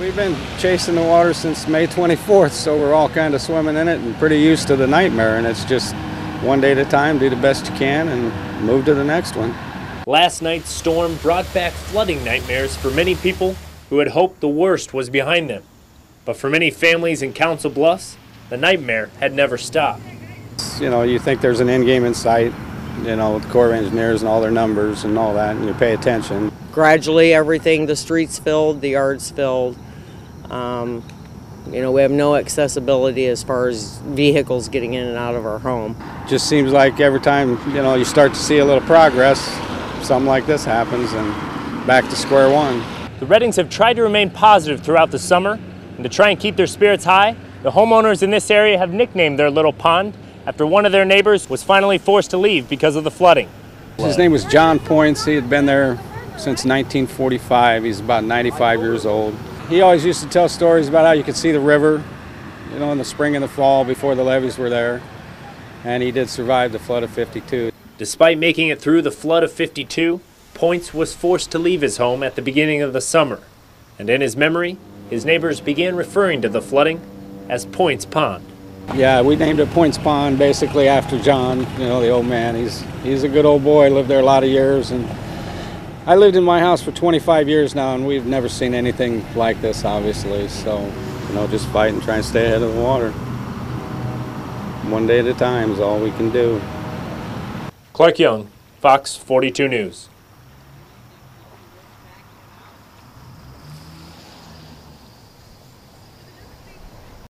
We've been chasing the water since May 24th, so we're all kind of swimming in it and pretty used to the nightmare, and it's just one day at a time, do the best you can and move to the next one. Last night's storm brought back flooding nightmares for many people who had hoped the worst was behind them. But for many families in Council Bluffs, the nightmare had never stopped. You know, you think there's an end game in sight, you know, with the Corps of Engineers and all their numbers and all that, and you pay attention. Gradually, everything, the streets filled, the yards filled. You know, we have no accessibility as far as vehicles getting in and out of our home. Just seems like every time, you know, you start to see a little progress, something like this happens and back to square one. The Reddings have tried to remain positive throughout the summer, and to try and keep their spirits high, the homeowners in this area have nicknamed their little pond after one of their neighbors was finally forced to leave because of the flooding. His name was John Points. He had been there since 1945. He's about 95 years old. He always used to tell stories about how you could see the river, you know, in the spring and the fall before the levees were there. And he did survive the flood of '52. Despite making it through the flood of '52, Points was forced to leave his home at the beginning of the summer. And in his memory, his neighbors began referring to the flooding as Points Pond. Yeah, we named it Points Pond basically after John, you know, the old man. He's a good old boy, lived there a lot of years. And I lived in my house for 25 years now, and we've never seen anything like this, obviously. So, you know, just fight and try and stay ahead of the water. One day at a time is all we can do. Clark Young, Fox 42 News.